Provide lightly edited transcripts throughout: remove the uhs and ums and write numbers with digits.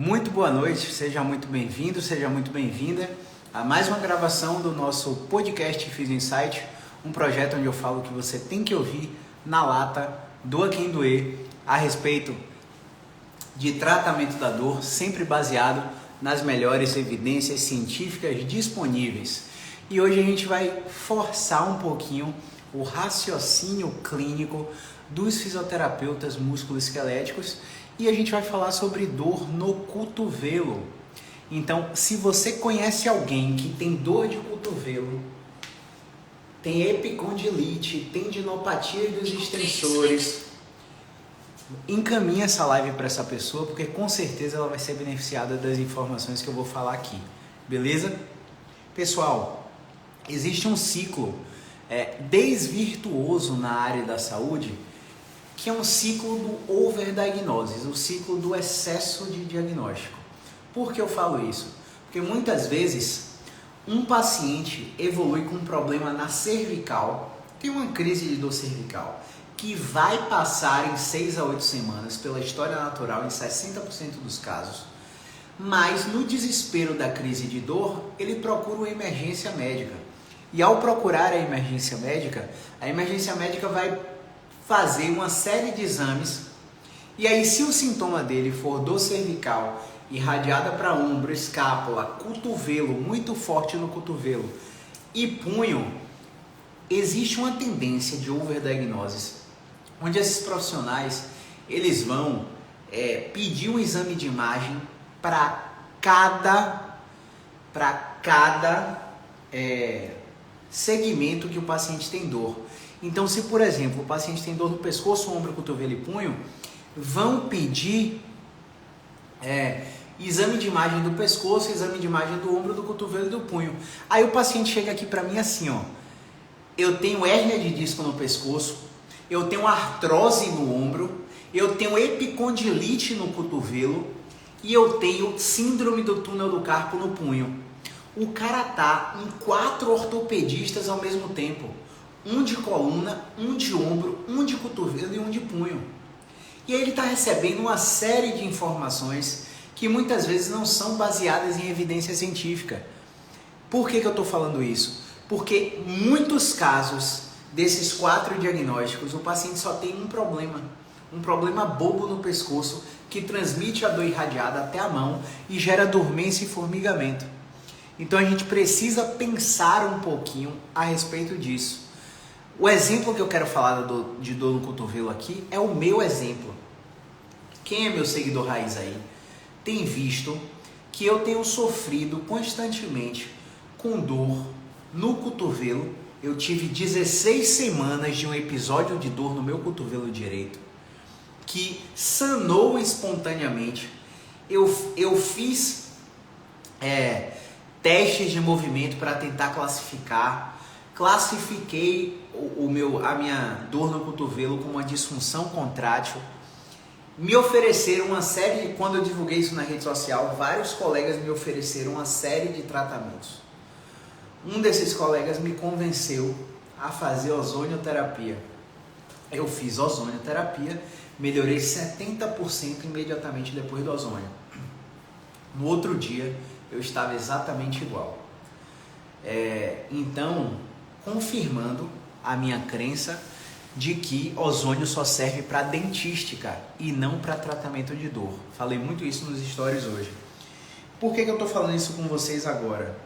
Muito boa noite, seja muito bem-vindo, seja muito bem-vinda a mais uma gravação do nosso podcast Physio Insight, um projeto onde eu falo que você tem que ouvir na lata, doa quem doer, a respeito de tratamento da dor, sempre baseado nas melhores evidências científicas disponíveis. E hoje a gente vai forçar um pouquinho o raciocínio clínico dos fisioterapeutas musculoesqueléticos e a gente vai falar sobre dor no cotovelo. Então, se você conhece alguém que tem dor de cotovelo, tem epicondilite, tendinopatia dos extensores, encaminha essa live para essa pessoa, porque com certeza ela vai ser beneficiada das informações que eu vou falar aqui. Beleza? Pessoal, existe um ciclo desvirtuoso na área da saúde, que é um ciclo do overdiagnosis, o ciclo do excesso de diagnóstico. Por que eu falo isso? Porque muitas vezes um paciente evolui com um problema na cervical, tem uma crise de dor cervical, que vai passar em 6 a 8 semanas pela história natural em 60% dos casos, mas no desespero da crise de dor, ele procura uma emergência médica. E ao procurar a emergência médica vai fazer uma série de exames, e aí se o sintoma dele for dor cervical irradiada para ombro, escápula, cotovelo, muito forte no cotovelo e punho, existe uma tendência de overdiagnosis, onde esses profissionais eles vão pedir um exame de imagem para cada segmento que o paciente tem dor. Então, se por exemplo o paciente tem dor no pescoço, ombro, cotovelo e punho, vão pedir exame de imagem do pescoço, exame de imagem do ombro, do cotovelo e do punho. Aí o paciente chega aqui para mim assim, ó, eu tenho hérnia de disco no pescoço, eu tenho artrose no ombro, eu tenho epicondilite no cotovelo e eu tenho síndrome do túnel do carpo no punho. O cara tá em 4 ortopedistas ao mesmo tempo. Um de coluna, um de ombro, um de cotovelo e um de punho. E aí ele está recebendo uma série de informações que muitas vezes não são baseadas em evidência científica. Por que eu estou falando isso? Porque muitos casos desses 4 diagnósticos, o paciente só tem um problema bobo no pescoço que transmite a dor irradiada até a mão e gera dormência e formigamento. Então a gente precisa pensar um pouquinho a respeito disso. O exemplo que eu quero falar de dor no cotovelo aqui é o meu exemplo. Quem é meu seguidor raiz aí tem visto que eu tenho sofrido constantemente com dor no cotovelo. Eu tive 16 semanas de um episódio de dor no meu cotovelo direito, que sanou espontaneamente. Eu fiz testes de movimento para tentar classifiquei a minha dor no cotovelo como uma disfunção contrátil. Me ofereceram uma série, quando eu divulguei isso na rede social, vários colegas me ofereceram uma série de tratamentos. Um desses colegas me convenceu a fazer ozonioterapia. Eu fiz ozonioterapia, melhorei 70% imediatamente depois do ozônio. No outro dia, eu estava exatamente igual. Então, confirmando a minha crença de que ozônio só serve para dentística e não para tratamento de dor. Falei muito isso nos stories hoje. Por que eu estou falando isso com vocês agora?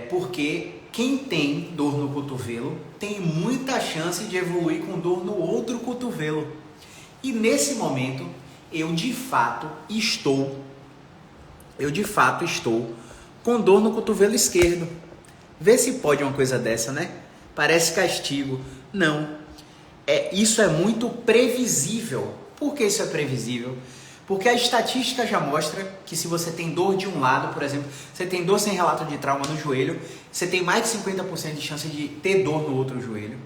Porque quem tem dor no cotovelo tem muita chance de evoluir com dor no outro cotovelo. E nesse momento, eu de fato estou com dor no cotovelo esquerdo. Vê se pode uma coisa dessa, né? Parece castigo. Não. Isso é muito previsível. Por que isso é previsível? Porque a estatística já mostra que se você tem dor de um lado, por exemplo, você tem dor sem relato de trauma no joelho, você tem mais de 50% de chance de ter dor no outro joelho.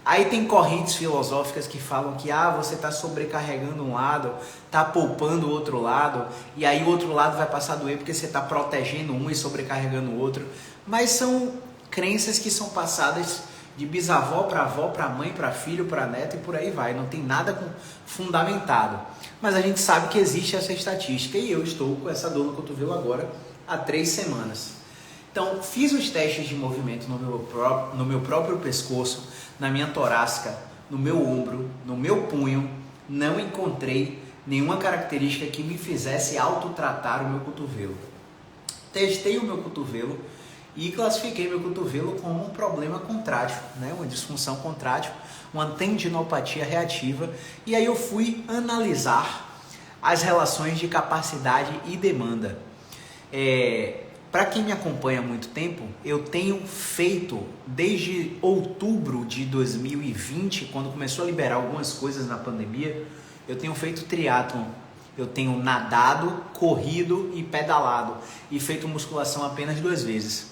Aí tem correntes filosóficas que falam que você está sobrecarregando um lado, está poupando o outro lado, e aí o outro lado vai passar a doer porque você está protegendo um e sobrecarregando o outro. Mas são crenças que são passadas de bisavó para avó, para mãe, para filho, para neto e por aí vai. Não tem nada fundamentado. Mas a gente sabe que existe essa estatística e eu estou com essa dor no cotovelo agora há 3 semanas. Então, fiz os testes de movimento no meu próprio pescoço, na minha torácica, no meu ombro, no meu punho. Não encontrei nenhuma característica que me fizesse autotratar o meu cotovelo. Testei o meu cotovelo e classifiquei meu cotovelo como um problema contrátil, né? Uma disfunção contrátil, uma tendinopatia reativa. E aí eu fui analisar as relações de capacidade e demanda. Para quem me acompanha há muito tempo, eu tenho feito desde outubro de 2020, quando começou a liberar algumas coisas na pandemia, eu tenho feito triatlon. Eu tenho nadado, corrido e pedalado e feito musculação apenas 2 vezes.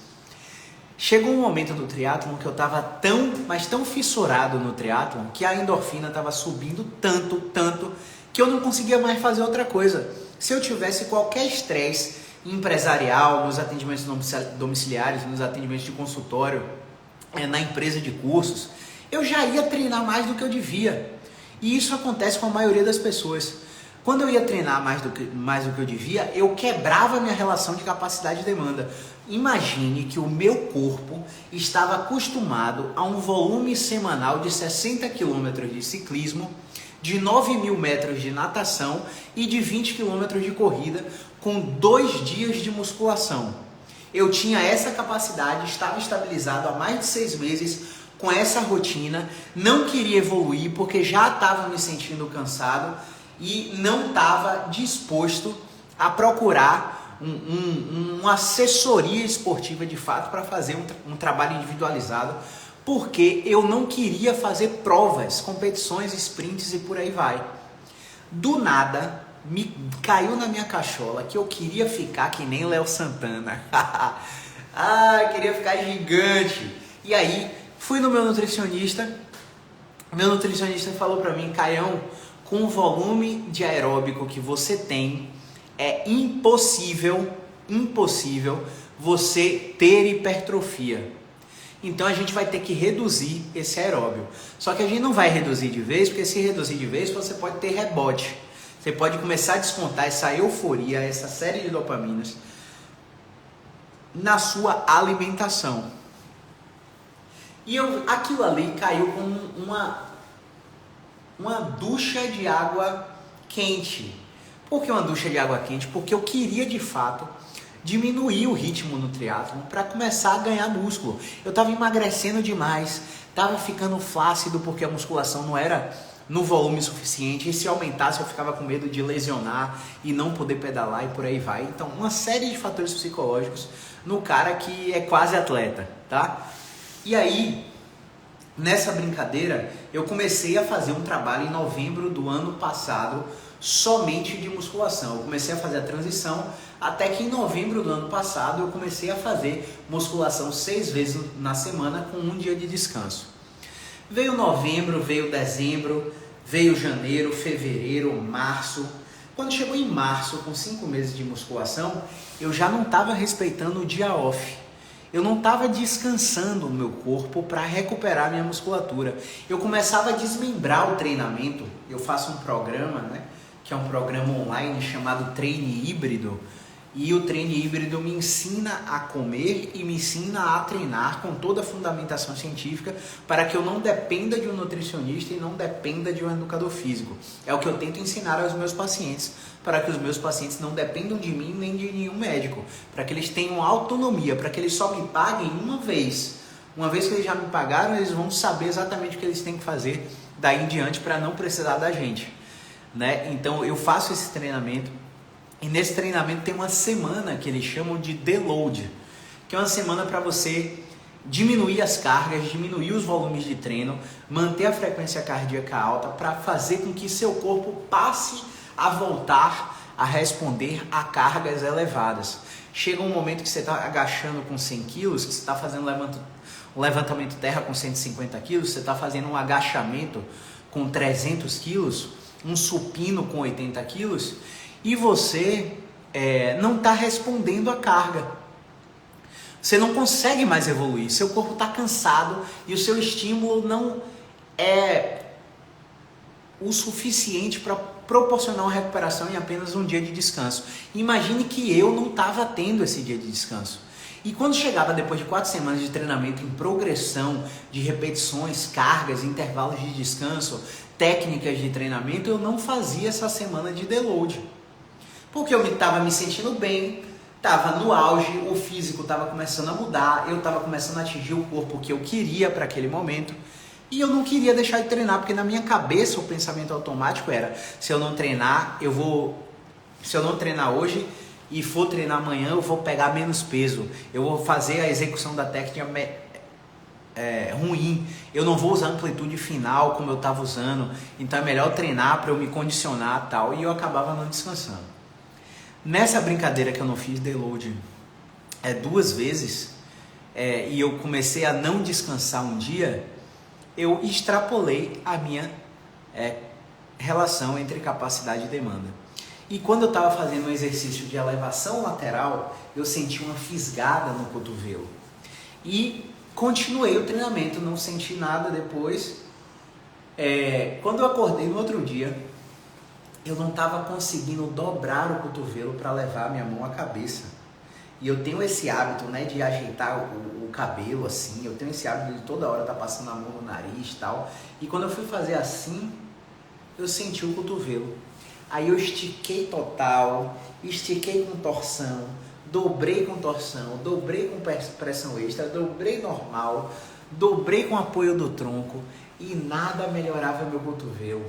Chegou um momento do triatlon que eu estava tão fissurado no triatlon que a endorfina estava subindo tanto que eu não conseguia mais fazer outra coisa. Se eu tivesse qualquer estresse empresarial, nos atendimentos domiciliares, nos atendimentos de consultório, na empresa de cursos, eu já ia treinar mais do que eu devia. E isso acontece com a maioria das pessoas. Quando eu ia treinar mais do que eu devia, eu quebrava a minha relação de capacidade e demanda. Imagine que o meu corpo estava acostumado a um volume semanal de 60 km de ciclismo, de 9.000 metros de natação e de 20 km de corrida, com 2 dias de musculação. Eu tinha essa capacidade, estava estabilizado há mais de 6 meses com essa rotina, não queria evoluir porque já estava me sentindo cansado e não estava disposto a procurar uma assessoria esportiva de fato para fazer um trabalho individualizado, porque eu não queria fazer provas, competições, sprints e por aí vai. Do nada, me caiu na minha cachola que eu queria ficar que nem Léo Santana. Queria ficar gigante. E aí, fui no meu nutricionista. Meu nutricionista falou para mim: Caião, com o volume de aeróbico que você tem, é impossível você ter hipertrofia. Então a gente vai ter que reduzir esse aeróbio. Só que a gente não vai reduzir de vez, porque se reduzir de vez, você pode ter rebote. Você pode começar a descontar essa euforia, essa série de dopaminas na sua alimentação. E aquilo ali caiu como uma ducha de água quente. Por que uma ducha de água quente? Porque eu queria de fato diminuir o ritmo no triatlon para começar a ganhar músculo. Eu estava emagrecendo demais, estava ficando flácido porque a musculação não era no volume suficiente, e se aumentasse eu ficava com medo de lesionar e não poder pedalar e por aí vai. Então, uma série de fatores psicológicos no cara que é quase atleta, tá? E aí, nessa brincadeira, eu comecei a fazer um trabalho em novembro do ano passado, somente de musculação. Eu comecei a fazer a transição, até que em novembro do ano passado eu comecei a fazer musculação 6 vezes na semana com 1 dia de descanso. Veio novembro, veio dezembro, veio janeiro, fevereiro, março. Quando chegou em março, com 5 meses de musculação, eu já não estava respeitando o dia off. Eu não estava descansando o meu corpo para recuperar minha musculatura. Eu começava a desmembrar o treinamento. Eu faço um programa, né, que é um programa online chamado Treine Híbrido. E o treine híbrido me ensina a comer e me ensina a treinar com toda a fundamentação científica para que eu não dependa de um nutricionista e não dependa de um educador físico. É o que eu tento ensinar aos meus pacientes, para que os meus pacientes não dependam de mim nem de nenhum médico, para que eles tenham autonomia, para que eles só me paguem uma vez. Uma vez que eles já me pagaram, eles vão saber exatamente o que eles têm que fazer daí em diante para não precisar da gente, né? Então eu faço esse treinamento. E nesse treinamento tem uma semana que eles chamam de deload, que é uma semana para você diminuir as cargas, diminuir os volumes de treino, manter a frequência cardíaca alta para fazer com que seu corpo passe a voltar a responder a cargas elevadas. Chega um momento que você está agachando com 100 quilos, que você está fazendo um levantamento terra com 150 quilos, você está fazendo um agachamento com 300 quilos, um supino com 80 quilos, e você não está respondendo à carga. Você não consegue mais evoluir, seu corpo está cansado e o seu estímulo não é o suficiente para proporcionar uma recuperação em apenas um dia de descanso. Imagine que eu não estava tendo esse dia de descanso. E quando chegava depois de 4 semanas de treinamento em progressão, de repetições, cargas, intervalos de descanso, técnicas de treinamento, eu não fazia essa semana de deload. Porque eu estava me sentindo bem, estava no auge, o físico estava começando a mudar, eu estava começando a atingir o corpo que eu queria para aquele momento. E eu não queria deixar de treinar, porque na minha cabeça o pensamento automático era, se eu não treinar hoje e for treinar amanhã, eu vou pegar menos peso, eu vou fazer a execução da técnica ruim, eu não vou usar amplitude final como eu estava usando, então é melhor treinar para eu me condicionar e tal, e eu acabava não descansando. Nessa brincadeira que eu não fiz deload 2 vezes, e eu comecei a não descansar um dia, eu extrapolei a minha relação entre capacidade e demanda. E quando eu estava fazendo um exercício de elevação lateral, eu senti uma fisgada no cotovelo. E continuei o treinamento, não senti nada depois. Quando eu acordei no outro dia, eu não estava conseguindo dobrar o cotovelo para levar a minha mão à cabeça. E eu tenho esse hábito, né, de ajeitar o cabelo assim, eu tenho esse hábito de toda hora estar passando a mão no nariz e tal. E quando eu fui fazer assim, eu senti o cotovelo. Aí eu estiquei total, estiquei com torção, dobrei com torção, dobrei com pressão extra, dobrei normal, dobrei com apoio do tronco e nada melhorava meu cotovelo.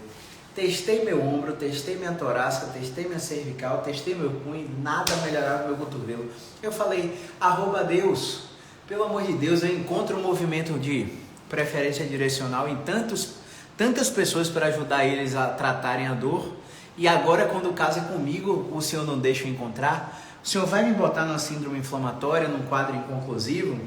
Testei meu ombro, testei minha torácica, testei minha cervical, testei meu punho e nada melhorava meu cotovelo. Eu falei, @Deus, pelo amor de Deus, eu encontro um movimento de preferência direcional em tantas pessoas para ajudar eles a tratarem a dor. E agora, quando o caso é comigo, o Senhor não deixa eu encontrar. O Senhor vai me botar numa síndrome inflamatória, num quadro inconclusivo?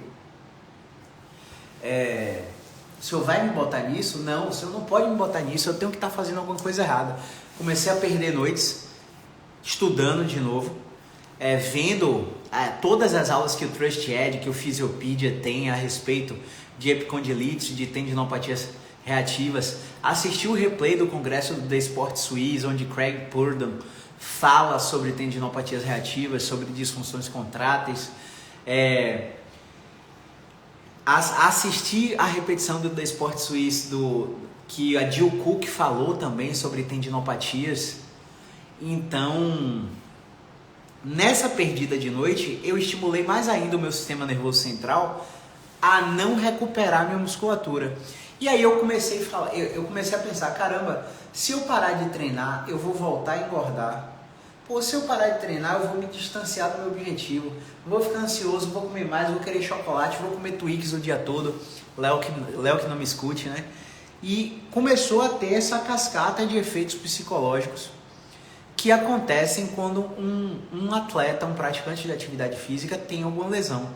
O Senhor vai me botar nisso? Não, o Senhor não pode me botar nisso, eu tenho que estar fazendo alguma coisa errada. Comecei a perder noites, estudando de novo, vendo todas as aulas que o Trust Ed, que o Physiopedia tem a respeito de epicondilite, de tendinopatias reativas. Assisti o replay do congresso do The Sport Suisse, onde Craig Purdom fala sobre tendinopatias reativas, sobre disfunções contráteis. Assisti a repetição do The Sport Suisse, que a Jill Cook falou também sobre tendinopatias. Então, nessa perdida de noite, eu estimulei mais ainda o meu sistema nervoso central a não recuperar minha musculatura. E aí eu comecei a pensar, caramba, se eu parar de treinar, eu vou voltar a engordar. Pô, se eu parar de treinar, eu vou me distanciar do meu objetivo. Vou ficar ansioso, vou comer mais, vou querer chocolate, vou comer Twix o dia todo. Léo que não me escute, né? E começou a ter essa cascata de efeitos psicológicos que acontecem quando um atleta, um praticante de atividade física tem alguma lesão.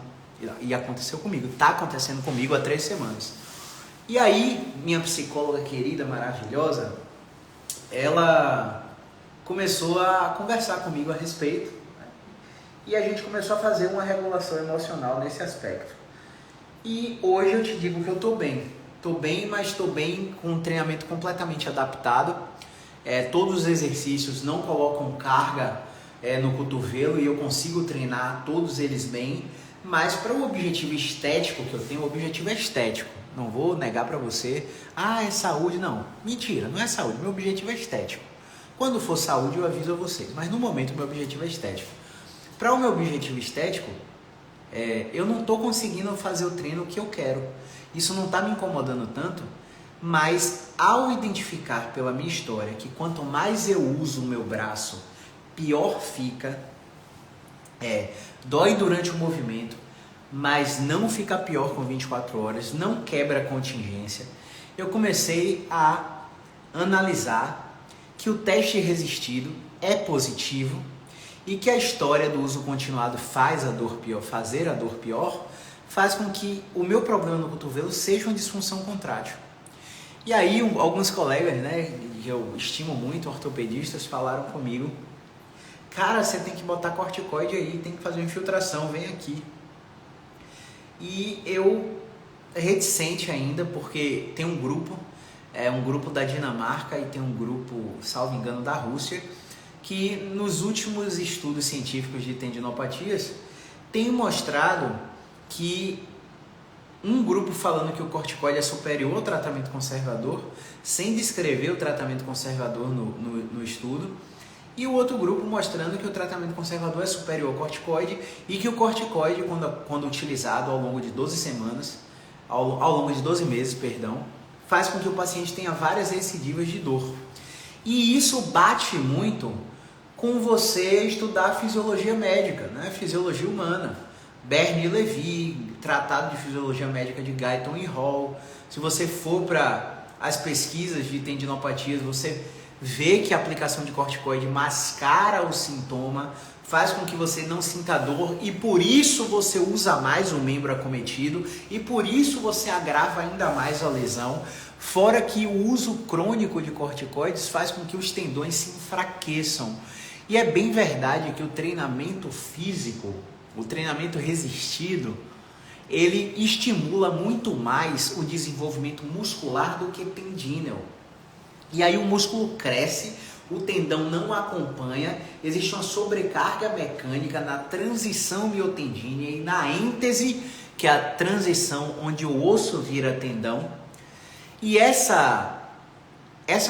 E aconteceu comigo, está acontecendo comigo há 3 semanas. E aí, minha psicóloga querida, maravilhosa, ela começou a conversar comigo a respeito, né? E a gente começou a fazer uma regulação emocional nesse aspecto. E hoje eu te digo que eu estou bem, mas estou bem com um treinamento completamente adaptado. Todos os exercícios não colocam carga no cotovelo e eu consigo treinar todos eles bem, mas para o objetivo estético que eu tenho, o objetivo é estético. Não vou negar para você, é saúde, não. Mentira, não é saúde, meu objetivo é estético. Quando for saúde eu aviso a vocês, mas no momento meu objetivo é estético. Para o meu objetivo estético, eu não estou conseguindo fazer o treino que eu quero. Isso não está me incomodando tanto, mas ao identificar pela minha história que quanto mais eu uso o meu braço, pior fica, dói durante o movimento, mas não fica pior com 24 horas, não quebra a contingência, eu comecei a analisar que o teste resistido é positivo e que a história do uso continuado fazer a dor pior, faz com que o meu problema no cotovelo seja uma disfunção contrátil. E aí alguns colegas, né, que eu estimo muito, ortopedistas, falaram comigo, cara, você tem que botar corticoide aí, tem que fazer uma infiltração, vem aqui. E eu reticente ainda, porque tem um grupo da Dinamarca e tem um grupo, salvo engano, da Rússia, que nos últimos estudos científicos de tendinopatias tem mostrado que um grupo falando que o corticoide é superior ao tratamento conservador, sem descrever o tratamento conservador no estudo, e o outro grupo mostrando que o tratamento conservador é superior ao corticoide e que o corticoide, quando utilizado ao longo de 12 semanas, ao longo de 12 meses, faz com que o paciente tenha várias recidivas de dor. E isso bate muito com você estudar fisiologia médica, né? Fisiologia humana. Bernie e Levy, Tratado de Fisiologia Médica de Guyton e Hall. Se você for para as pesquisas de tendinopatias, você vê que a aplicação de corticoide mascara o sintoma, faz com que você não sinta dor e por isso você usa mais o membro acometido e por isso você agrava ainda mais a lesão. Fora que o uso crônico de corticoides faz com que os tendões se enfraqueçam. E é bem verdade que o treinamento físico, o treinamento resistido, ele estimula muito mais o desenvolvimento muscular do que tendíneo. E aí o músculo cresce, o tendão não acompanha, existe uma sobrecarga mecânica na transição miotendínea e na êntese, que é a transição onde o osso vira tendão. E essa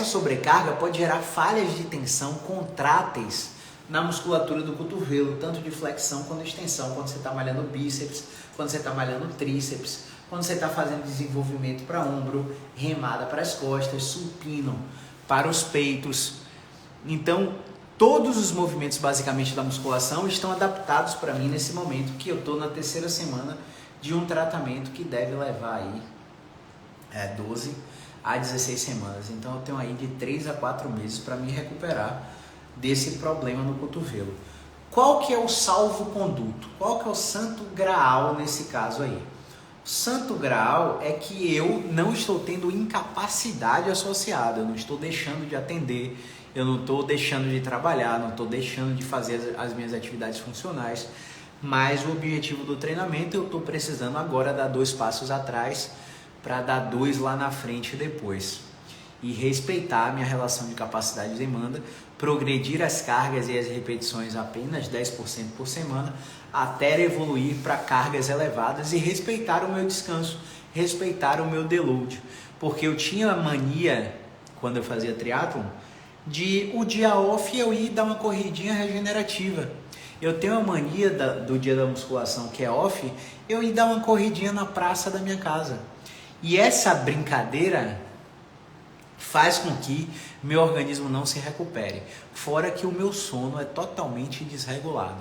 sobrecarga pode gerar falhas de tensão contráteis na musculatura do cotovelo, tanto de flexão quanto de extensão, quando você está malhando bíceps, quando você está malhando tríceps, quando você está fazendo desenvolvimento para ombro, remada para as costas, supino para os peitos. Então, todos os movimentos basicamente da musculação estão adaptados para mim nesse momento que eu estou na 3ª semana de um tratamento que deve levar aí 12 a 16 semanas. Então, eu tenho aí de 3 a 4 meses para me recuperar desse problema no cotovelo. Qual que é o salvo-conduto? Qual que é o santo graal nesse caso aí? O santo graal é que eu não estou tendo incapacidade associada, eu não estou deixando de atender, eu não estou deixando de trabalhar, não estou deixando de fazer as minhas atividades funcionais, mas o objetivo do treinamento eu estou precisando agora dar 2 passos atrás para dar 2 lá na frente depois. E respeitar a minha relação de capacidade de demanda, progredir as cargas e as repetições apenas 10% por semana, até evoluir para cargas elevadas e respeitar o meu descanso, respeitar o meu deload. Porque eu tinha a mania, quando eu fazia triatlon, de o dia off eu ir dar uma corridinha regenerativa. Eu tenho a mania do dia da musculação, que é off, eu ir dar uma corridinha na praça da minha casa. E essa brincadeira faz com que meu organismo não se recupere. Fora que o meu sono é totalmente desregulado.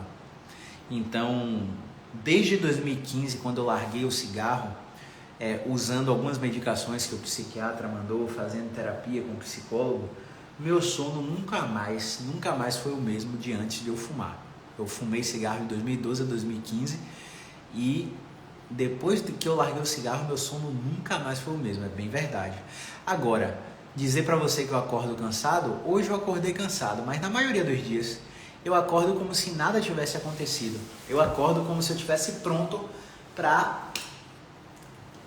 Então, desde 2015, quando eu larguei o cigarro, usando algumas medicações que o psiquiatra mandou, fazendo terapia com o psicólogo, meu sono nunca mais foi o mesmo de antes de eu fumar. Eu fumei cigarro de 2012 a 2015 e depois que eu larguei o cigarro, meu sono nunca mais foi o mesmo, é bem verdade. Agora, dizer para você que eu acordo cansado, hoje eu acordei cansado, mas na maioria dos dias eu acordo como se nada tivesse acontecido. Eu acordo como se eu estivesse pronto para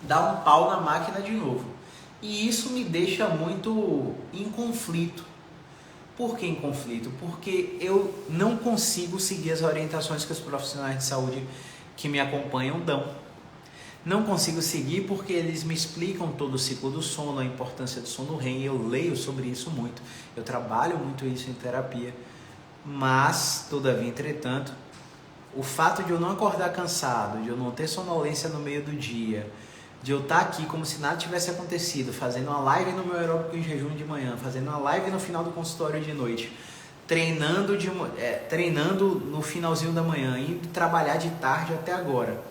dar um pau na máquina de novo. E isso me deixa muito em conflito. Por que em conflito? Porque eu não consigo seguir as orientações que os profissionais de saúde que me acompanham dão. Não consigo seguir porque eles me explicam todo o ciclo do sono, a importância do sono REM, eu leio sobre isso muito, eu trabalho muito isso em terapia, mas, todavia, entretanto, o fato de eu não acordar cansado, de eu não ter sonolência no meio do dia, de eu estar aqui como se nada tivesse acontecido, fazendo uma live no meu aeróbico em jejum de manhã, fazendo uma live no final do consultório de noite, treinando no finalzinho da manhã, indo trabalhar de tarde até agora,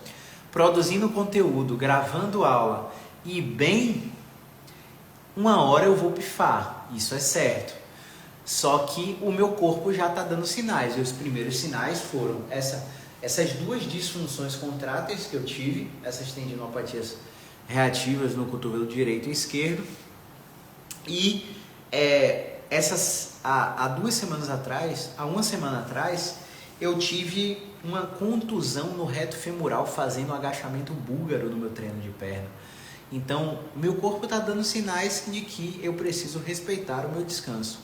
produzindo conteúdo, gravando aula e bem, uma hora eu vou pifar, isso é certo. Só que o meu corpo já está dando sinais, e os primeiros sinais foram essas 2 disfunções contráteis que eu tive, essas tendinopatias reativas no cotovelo direito e esquerdo, e há 2 semanas atrás, há uma semana atrás, eu tive uma contusão no reto femoral fazendo um agachamento búlgaro no meu treino de perna. Então, meu corpo está dando sinais de que eu preciso respeitar o meu descanso.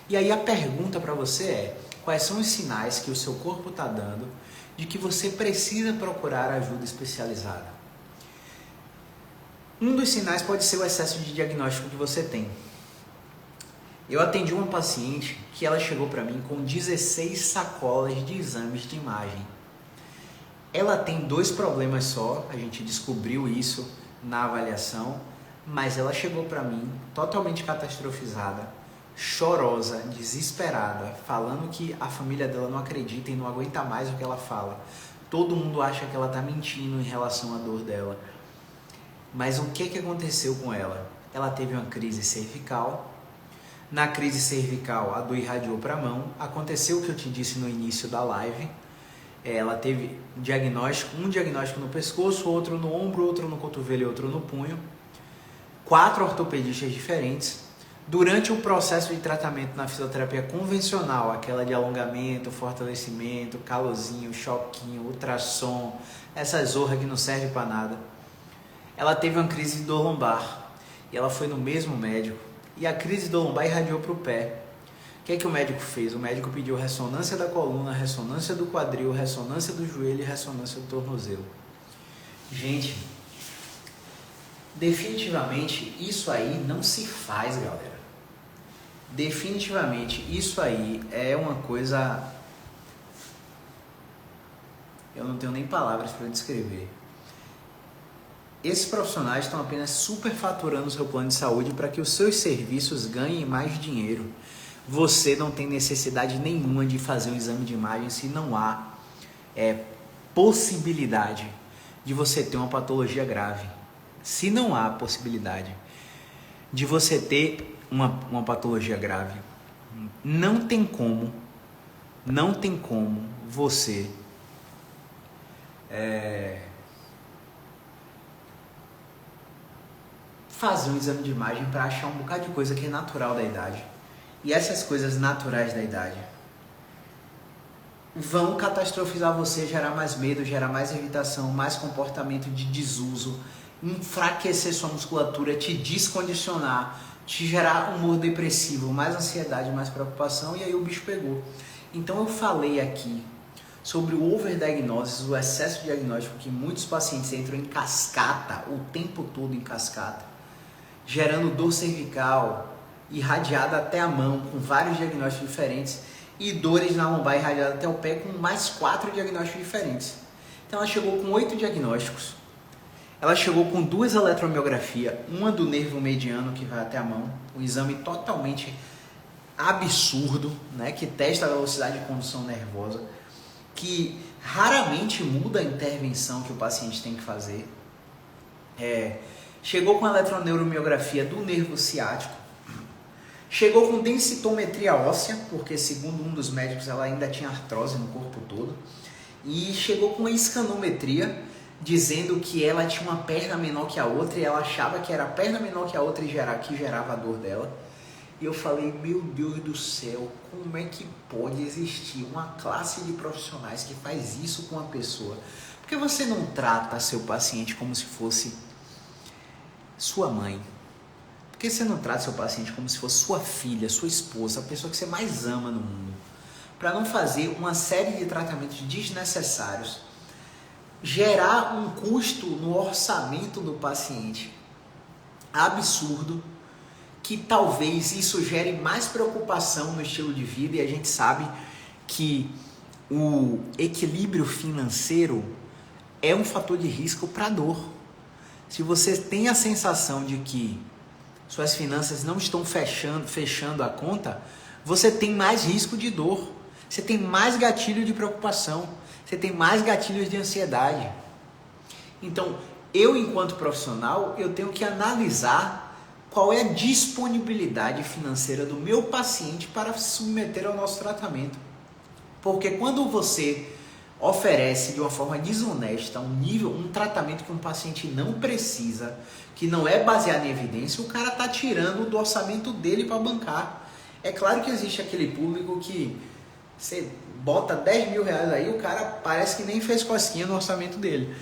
E aí a pergunta para você é, quais são os sinais que o seu corpo está dando de que você precisa procurar ajuda especializada? Um dos sinais pode ser o excesso de diagnóstico que você tem. Eu atendi uma paciente que ela chegou para mim com 16 sacolas de exames de imagem. Ela tem 2 problemas só, a gente descobriu isso na avaliação, mas ela chegou para mim totalmente catastrofizada, chorosa, desesperada, falando que a família dela não acredita e não aguenta mais o que ela fala. Todo mundo acha que ela está mentindo em relação à dor dela. Mas o que aconteceu com ela? Ela teve uma crise cervical. Na crise cervical, a dor irradiou para a mão. Aconteceu o que eu te disse no início da live. Ela teve um diagnóstico no pescoço, outro no ombro, outro no cotovelo e outro no punho. 4 ortopedistas diferentes. Durante o processo de tratamento na fisioterapia convencional, aquela de alongamento, fortalecimento, calorzinho, choquinho, ultrassom, essa zorra que não serve para nada, ela teve uma crise de dor lombar. E ela foi no mesmo médico. E a crise de dor lombar irradiou para o pé. O que o médico fez? O médico pediu ressonância da coluna, ressonância do quadril, ressonância do joelho e ressonância do tornozelo. Gente, definitivamente isso aí não se faz, galera. Definitivamente isso aí é uma coisa... eu não tenho nem palavras para descrever. Esses profissionais estão apenas superfaturando o seu plano de saúde para que os seus serviços ganhem mais dinheiro. Você não tem necessidade nenhuma de fazer um exame de imagem se não há possibilidade de você ter uma patologia grave. Se não há possibilidade de você ter uma patologia grave, não tem como você fazer um exame de imagem para achar um bocado de coisa que é natural da idade. E essas coisas naturais da idade vão catastrofizar você, gerar mais medo, gerar mais irritação, mais comportamento de desuso, enfraquecer sua musculatura, te descondicionar, te gerar humor depressivo, mais ansiedade, mais preocupação, e aí o bicho pegou. Então eu falei aqui sobre o overdiagnosis, o excesso de diagnóstico, que muitos pacientes entram em cascata, o tempo todo em cascata, gerando dor cervical, irradiada até a mão, com vários diagnósticos diferentes, e dores na lombar irradiada até o pé, com mais 4 diagnósticos diferentes. Então ela chegou com 8 diagnósticos. Ela chegou com 2 eletromiografias, uma do nervo mediano que vai até a mão, um exame totalmente absurdo, né, que testa a velocidade de condução nervosa, que raramente muda a intervenção que o paciente tem que fazer. Chegou com a eletroneuromiografia do nervo ciático, chegou com densitometria óssea, porque segundo um dos médicos ela ainda tinha artrose no corpo todo, e chegou com a escanometria, dizendo que ela tinha uma perna menor que a outra, e ela achava que era a perna menor que a outra que gerava a dor dela. E eu falei, meu Deus do céu, como é que pode existir uma classe de profissionais que faz isso com a pessoa? Porque você não trata seu paciente como se fosse sua mãe. Por que você não trata seu paciente como se fosse sua filha, sua esposa, a pessoa que você mais ama no mundo? Para não fazer uma série de tratamentos desnecessários, gerar um custo no orçamento do paciente absurdo, que talvez isso gere mais preocupação no estilo de vida, e a gente sabe que o equilíbrio financeiro é um fator de risco para a dor. Se você tem a sensação de que suas finanças não estão fechando a conta, você tem mais risco de dor, você tem mais gatilho de preocupação, você tem mais gatilhos de ansiedade. Então, eu enquanto profissional, eu tenho que analisar qual é a disponibilidade financeira do meu paciente para se submeter ao nosso tratamento. Porque quando você oferece de uma forma desonesta um tratamento que um paciente não precisa, que não é baseado em evidência, o cara está tirando do orçamento dele para bancar. É claro que existe aquele público que você bota 10 mil reais aí, o cara parece que nem fez cosquinha no orçamento dele.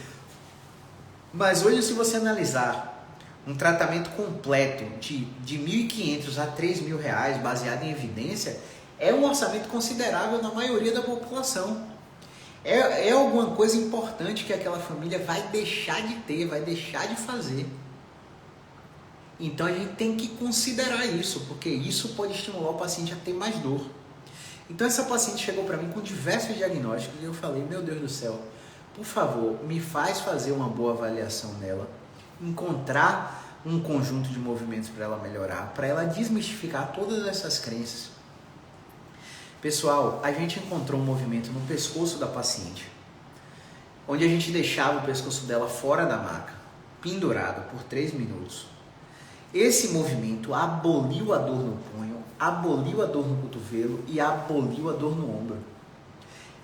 Mas hoje, se você analisar um tratamento completo de 1.500 a 3 mil reais, baseado em evidência, é um orçamento considerável na maioria da população. É alguma coisa importante que aquela família vai deixar de ter, vai deixar de fazer. Então a gente tem que considerar isso, porque isso pode estimular o paciente a ter mais dor. Então essa paciente chegou para mim com diversos diagnósticos e eu falei, meu Deus do céu, por favor, me faz fazer uma boa avaliação nela, encontrar um conjunto de movimentos para ela melhorar, para ela desmistificar todas essas crenças. Pessoal, a gente encontrou um movimento no pescoço da paciente, onde a gente deixava o pescoço dela fora da maca, pendurado por 3 minutos. Esse movimento aboliu a dor no punho, aboliu a dor no cotovelo e aboliu a dor no ombro.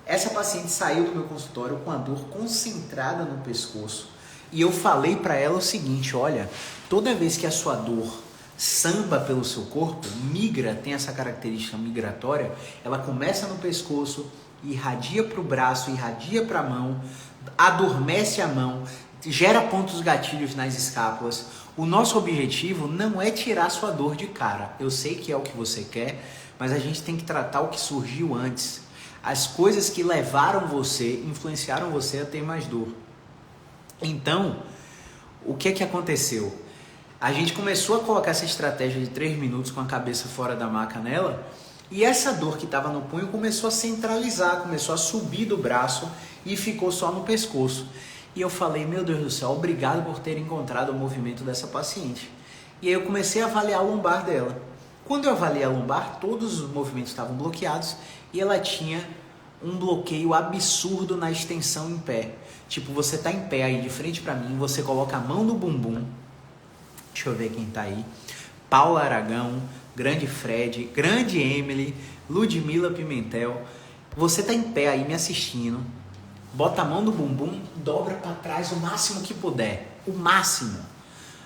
Essa paciente saiu do meu consultório com a dor concentrada no pescoço e eu falei para ela o seguinte, olha, toda vez que a sua dor samba pelo seu corpo, migra, tem essa característica migratória, ela começa no pescoço, irradia para o braço, irradia para a mão, adormece a mão, gera pontos gatilhos nas escápulas. O nosso objetivo não é tirar sua dor de cara. Eu sei que é o que você quer, mas a gente tem que tratar o que surgiu antes. As coisas que levaram você, influenciaram você a ter mais dor. Então, o que aconteceu? A gente começou a colocar essa estratégia de 3 minutos com a cabeça fora da maca nela, e essa dor que estava no punho começou a centralizar, começou a subir do braço e ficou só no pescoço. E eu falei, meu Deus do céu, obrigado por ter encontrado o movimento dessa paciente. E aí eu comecei a avaliar a lombar dela. Quando eu avaliei a lombar, todos os movimentos estavam bloqueados e ela tinha um bloqueio absurdo na extensão em pé. Tipo, você tá em pé aí de frente para mim, você coloca a mão no bumbum. Deixa eu ver quem tá aí. Paula Aragão, Grande Fred, Grande Emily, Ludmila Pimentel. Você tá em pé aí me assistindo. Bota a mão no bumbum, dobra para trás o máximo que puder. O máximo.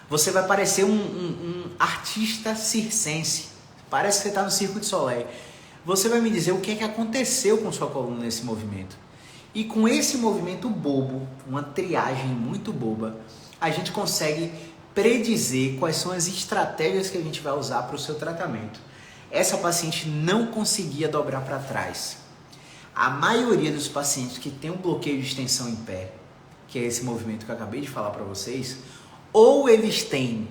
Você vai parecer um artista circense. Parece que você está no Circo de Soleil. Você vai me dizer o que é que aconteceu com sua coluna nesse movimento. E com esse movimento bobo, uma triagem muito boba, a gente consegue predizer quais são as estratégias que a gente vai usar para o seu tratamento. Essa paciente não conseguia dobrar para trás. A maioria dos pacientes que tem um bloqueio de extensão em pé, que é esse movimento que eu acabei de falar para vocês, ou eles têm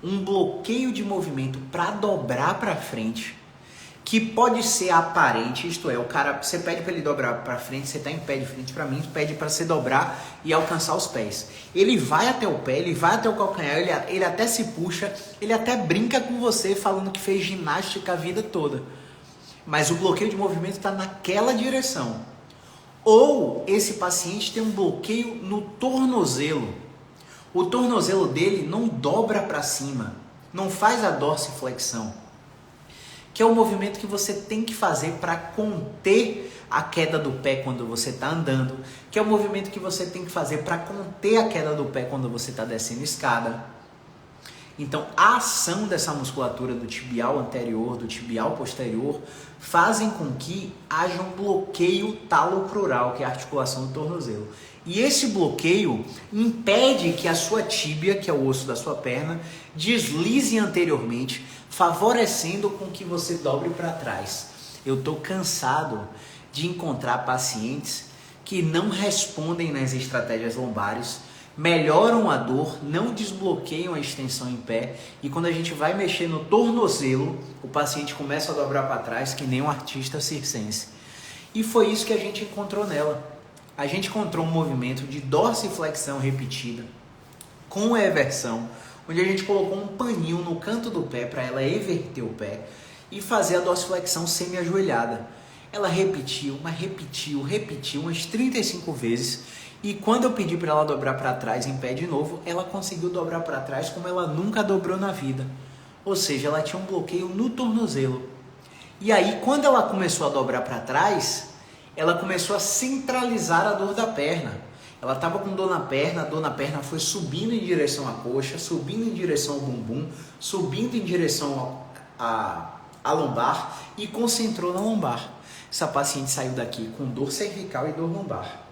um bloqueio de movimento para dobrar para frente, que pode ser aparente, isto é, o cara, você pede para ele dobrar para frente, você está em pé de frente para mim, pede para você dobrar e alcançar os pés. Ele vai até o pé, ele vai até o calcanhar, ele até se puxa, ele até brinca com você falando que fez ginástica a vida toda. Mas o bloqueio de movimento está naquela direção. Ou esse paciente tem um bloqueio no tornozelo. O tornozelo dele não dobra para cima, não faz a dorsiflexão, que é o movimento que você tem que fazer para conter a queda do pé quando você está andando, que é o movimento que você tem que fazer para conter a queda do pé quando você está descendo escada. Então, a ação dessa musculatura do tibial anterior, do tibial posterior, fazem com que haja um bloqueio talocrural, que é a articulação do tornozelo. E esse bloqueio impede que a sua tíbia, que é o osso da sua perna, deslize anteriormente, favorecendo com que você dobre para trás. Eu estou cansado de encontrar pacientes que não respondem nas estratégias lombares, melhoram a dor, não desbloqueiam a extensão em pé, e quando a gente vai mexer no tornozelo, o paciente começa a dobrar para trás que nem um artista circense. E foi isso que a gente encontrou nela. A gente encontrou um movimento de dorsiflexão repetida com eversão, onde a gente colocou um paninho no canto do pé para ela everter o pé e fazer a dorsiflexão semi-ajoelhada. Ela repetiu umas 35 vezes. E quando eu pedi para ela dobrar para trás em pé de novo, ela conseguiu dobrar para trás como ela nunca dobrou na vida. Ou seja, ela tinha um bloqueio no tornozelo. E aí, quando ela começou a dobrar para trás, ela começou a centralizar a dor da perna. Ela estava com dor na perna, a dor na perna foi subindo em direção à coxa, subindo em direção ao bumbum, subindo em direção à lombar e concentrou na lombar. Essa paciente saiu daqui com dor cervical e dor lombar.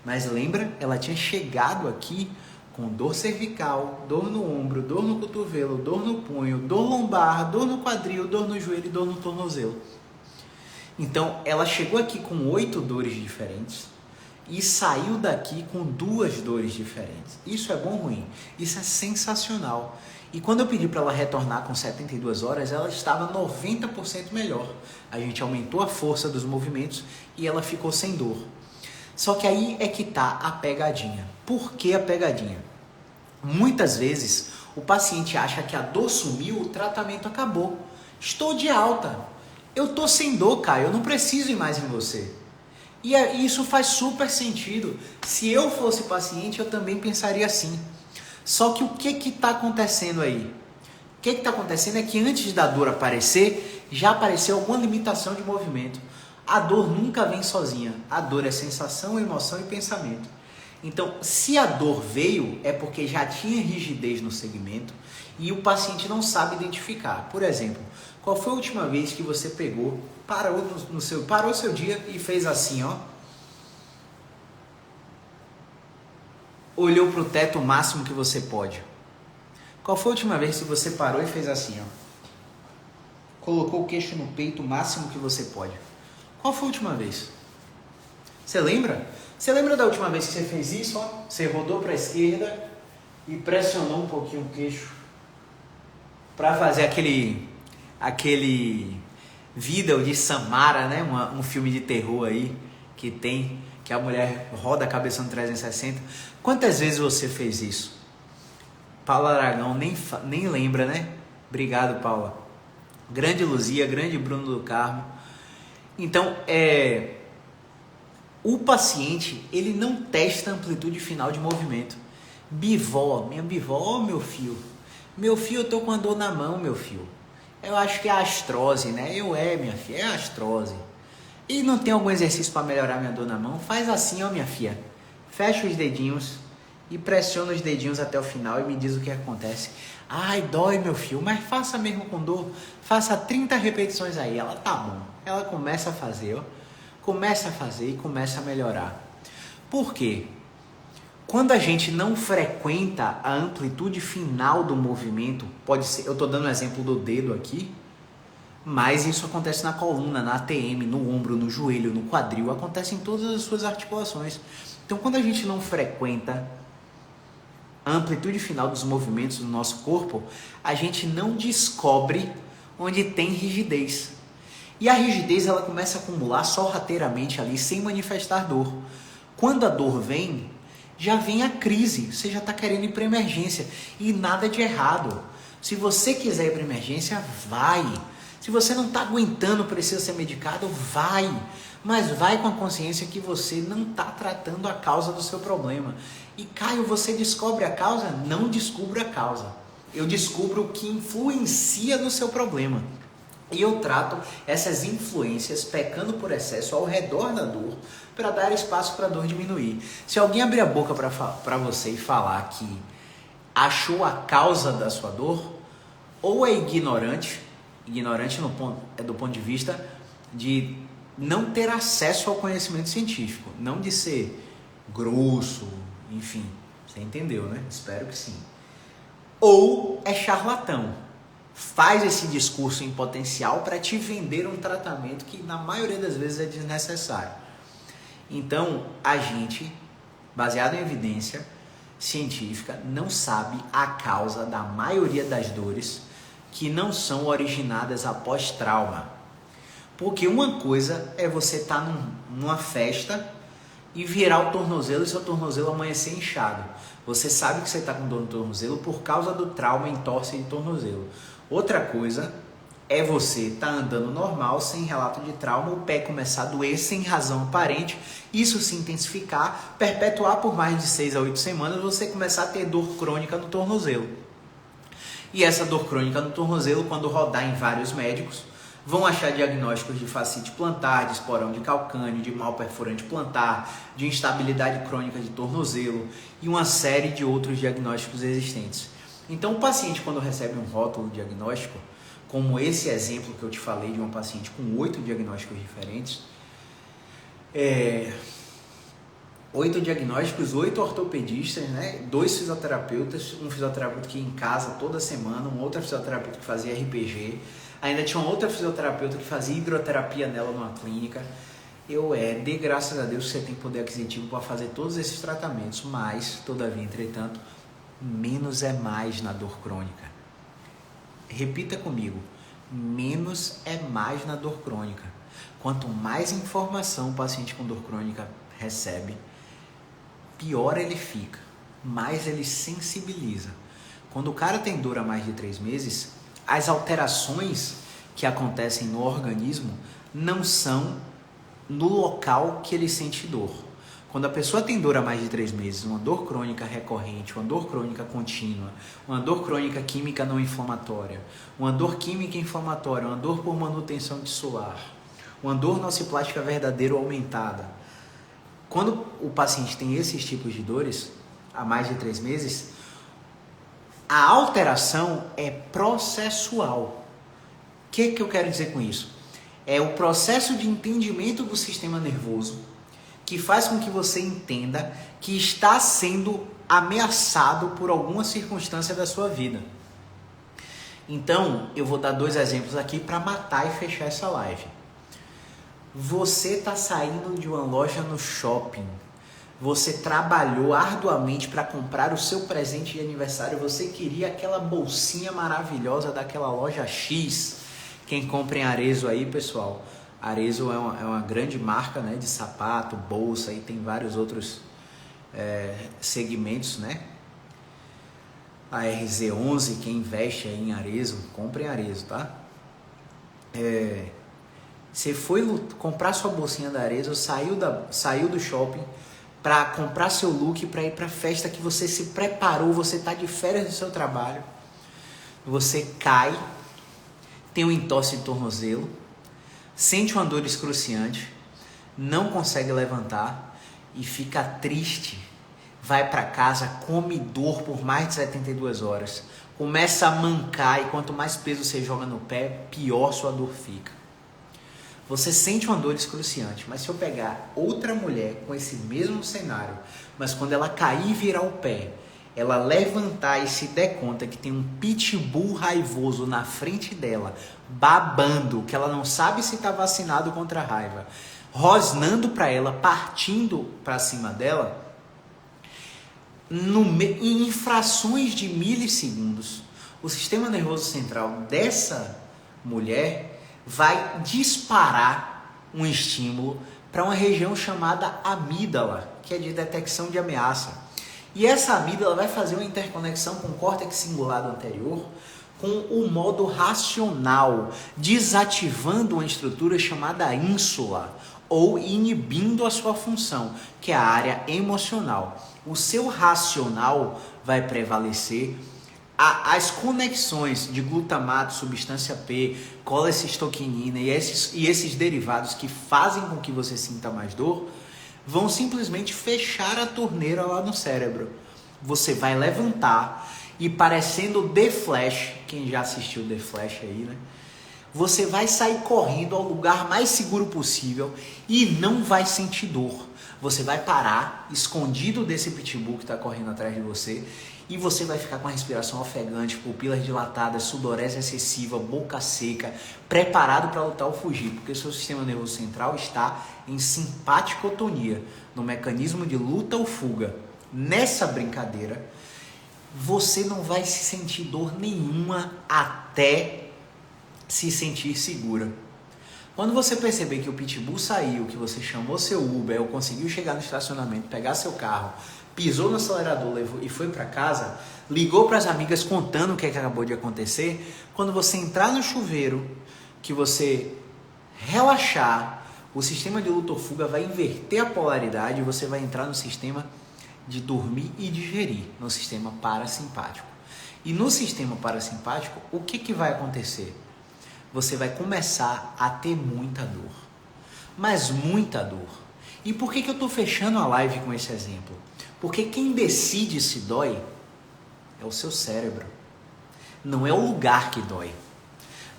Mas lembra, ela tinha chegado aqui com dor cervical, dor no ombro, dor no cotovelo, dor no punho, dor lombar, dor no quadril, dor no joelho e dor no tornozelo. Então, ela chegou aqui com 8 dores diferentes e saiu daqui com 2 dores diferentes. Isso é bom ou ruim? Isso é sensacional. E quando eu pedi para ela retornar com 72 horas, ela estava 90% melhor. A gente aumentou a força dos movimentos e ela ficou sem dor. Só que aí é que tá a pegadinha. Por que a pegadinha? Muitas vezes o paciente acha que a dor sumiu, o tratamento acabou. Estou de alta. Eu tô sem dor, Caio. Eu não preciso ir mais em você. E isso faz super sentido. Se eu fosse paciente, eu também pensaria assim. Só que o que está acontecendo aí? O que está acontecendo é que antes da dor aparecer, já apareceu alguma limitação de movimento. A dor nunca vem sozinha. A dor é sensação, emoção e pensamento. Então, se a dor veio, é porque já tinha rigidez no segmento e o paciente não sabe identificar. Por exemplo, qual foi a última vez que você pegou, parou o seu dia e fez assim, ó? Olhou para o teto o máximo que você pode. Qual foi a última vez que você parou e fez assim, ó? Colocou o queixo no peito o máximo que você pode. Qual foi a última vez? Você lembra? Você lembra da última vez que você fez isso, ó? Você rodou para a esquerda e pressionou um pouquinho o queixo para fazer aquele vídeo de Samara, né? Um filme de terror aí que tem, que a mulher roda a cabeça no 360. Quantas vezes você fez isso? Paula Aragão nem lembra, né? Obrigado, Paula. Grande Luzia, grande Bruno do Carmo. Então, o paciente, ele não testa a amplitude final de movimento. Bivó, minha bivó, meu fio, eu tô com a dor na mão, meu fio. Eu acho que é a astrose, né? Minha filha, é a astrose. E não tem algum exercício para melhorar minha dor na mão? Faz assim, ó, minha filha. Fecha os dedinhos e pressiona os dedinhos até o final e me diz o que acontece. Ai, dói, meu filho, mas faça mesmo com dor. Faça 30 repetições aí. Ela tá bom. Ela começa a fazer, ó. Começa a fazer e começa a melhorar. Por quê? Quando a gente não frequenta a amplitude final do movimento, pode ser, eu estou dando um exemplo do dedo aqui, mas isso acontece na coluna, na ATM, no ombro, no joelho, no quadril, acontece em todas as suas articulações. Então, quando a gente não frequenta a amplitude final dos movimentos do nosso corpo, a gente não descobre onde tem rigidez. E a rigidez, ela começa a acumular sorrateiramente ali, sem manifestar dor. Quando a dor vem, já vem a crise, você já está querendo ir para emergência. E nada de errado. Se você quiser ir para emergência, vai. Se você não está aguentando, precisa ser medicado, vai. Mas vai com a consciência que você não está tratando a causa do seu problema. E Caio, você descobre a causa? Não descubro a causa. Eu descubro o que influencia no seu problema. E eu trato essas influências pecando por excesso ao redor da dor para dar espaço para a dor diminuir. Se alguém abrir a boca para você e falar que achou a causa da sua dor, ou é ignorante do ponto de vista de não ter acesso ao conhecimento científico, não de ser grosso, enfim, você entendeu, né? Espero que sim. Ou é charlatão. Faz esse discurso em potencial para te vender um tratamento que na maioria das vezes é desnecessário. Então, a gente, baseado em evidência científica, não sabe a causa da maioria das dores que não são originadas após trauma. Porque uma coisa é você estar numa festa e virar o tornozelo e seu tornozelo amanhecer inchado. Você sabe que você está com dor no tornozelo por causa do trauma em torce de tornozelo. Outra coisa é você estar andando normal, sem relato de trauma, o pé começar a doer sem razão aparente, isso se intensificar, perpetuar por mais de 6 a 8 semanas, você começar a ter dor crônica no tornozelo. E essa dor crônica no tornozelo, quando rodar em vários médicos, vão achar diagnósticos de fascite plantar, de esporão de calcânio, de mal perfurante plantar, de instabilidade crônica de tornozelo e uma série de outros diagnósticos existentes. Então, o paciente, quando recebe um rótulo diagnóstico, como esse exemplo que eu te falei de um paciente com 8 diagnósticos diferentes, 8 diagnósticos, 8 ortopedistas, né? 2 fisioterapeutas, um fisioterapeuta que ia em casa toda semana, um outro fisioterapeuta que fazia RPG, ainda tinha uma outra fisioterapeuta que fazia hidroterapia nela numa clínica. Dê graças a Deus que você tem poder aquisitivo para fazer todos esses tratamentos, mas, todavia, entretanto, menos é mais na dor crônica. Repita comigo, menos é mais na dor crônica. Quanto mais informação o paciente com dor crônica recebe, pior ele fica, mais ele sensibiliza. Quando o cara tem dor há mais de 3 meses, as alterações que acontecem no organismo não são no local que ele sente dor. Quando a pessoa tem dor há mais de 3 meses, uma dor crônica recorrente, uma dor crônica contínua, uma dor crônica química não inflamatória, uma dor química inflamatória, uma dor por manutenção tissular, uma dor nociplástica verdadeira ou aumentada. Quando o paciente tem esses tipos de dores há mais de 3 meses, a alteração é processual. O que eu quero dizer com isso? É o processo de entendimento do sistema nervoso que faz com que você entenda que está sendo ameaçado por alguma circunstância da sua vida. Então, eu vou dar 2 exemplos aqui para matar e fechar essa live. Você está saindo de uma loja no shopping, você trabalhou arduamente para comprar o seu presente de aniversário, você queria aquela bolsinha maravilhosa daquela loja X. Quem compra em Arezzo aí, pessoal, Arezzo é uma grande marca, né, de sapato, bolsa, e tem vários outros segmentos, né? A RZ11, quem investe aí em Arezzo, compra em Arezzo, tá? Você foi comprar sua bolsinha da Arezzo, saiu do shopping para comprar seu look, para ir para a festa que você se preparou, você está de férias do seu trabalho, você cai, tem um entorse de tornozelo, sente uma dor excruciante, não consegue levantar e fica triste, vai para casa, come dor por mais de 72 horas, começa a mancar e quanto mais peso você joga no pé, pior sua dor fica. Você sente uma dor excruciante, mas se eu pegar outra mulher com esse mesmo cenário, mas quando ela cair e virar o pé, ela levantar e se der conta que tem um pitbull raivoso na frente dela, babando, que ela não sabe se está vacinado contra a raiva, rosnando para ela, partindo para cima dela, em frações de milissegundos, o sistema nervoso central dessa mulher vai disparar um estímulo para uma região chamada amígdala, que é de detecção de ameaça. E essa amígdala vai fazer uma interconexão com o córtex cingulado anterior, com o modo racional, desativando uma estrutura chamada ínsula, ou inibindo a sua função, que é a área emocional. O seu racional vai prevalecer, as conexões de glutamato, substância P, colecistoquinina e esses derivados que fazem com que você sinta mais dor, vão simplesmente fechar a torneira lá no cérebro. Você vai levantar e, parecendo The Flash, quem já assistiu The Flash aí, né? Você vai sair correndo ao lugar mais seguro possível e não vai sentir dor. Você vai parar, escondido desse pitbull que está correndo atrás de você, e você vai ficar com a respiração ofegante, pupilas dilatadas, sudorese excessiva, boca seca, preparado para lutar ou fugir, porque o seu sistema nervoso central está em simpaticotonia, no mecanismo de luta ou fuga. Nessa brincadeira, você não vai se sentir dor nenhuma até se sentir segura. Quando você perceber que o pitbull saiu, que você chamou seu Uber, ou conseguiu chegar no estacionamento, pegar seu carro, pisou no acelerador e foi para casa, ligou para as amigas contando o que acabou de acontecer, quando você entrar no chuveiro, que você relaxar, o sistema de luta ou fuga vai inverter a polaridade e você vai entrar no sistema de dormir e digerir, no sistema parasimpático. E no sistema parasimpático, o que vai acontecer? Você vai começar a ter muita dor, mas muita dor. E por que eu estou fechando a live com esse exemplo? Porque quem decide se dói é o seu cérebro, não é o lugar que dói.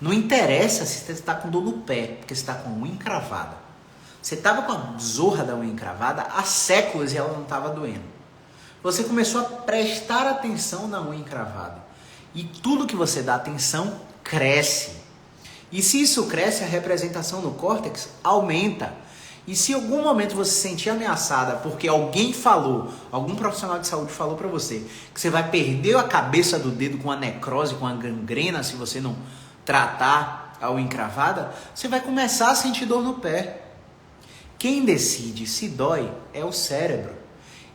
Não interessa se você está com dor no pé, porque você está com a unha encravada. Você estava com a zorra da unha encravada há séculos e ela não estava doendo. Você começou a prestar atenção na unha encravada. E tudo que você dá atenção cresce. E se isso cresce, a representação no córtex aumenta. E se em algum momento você se sentir ameaçada porque alguém falou, algum profissional de saúde falou para você que você vai perder a cabeça do dedo com a necrose, com a gangrena, se você não tratar a unha encravada, você vai começar a sentir dor no pé. Quem decide se dói é o cérebro.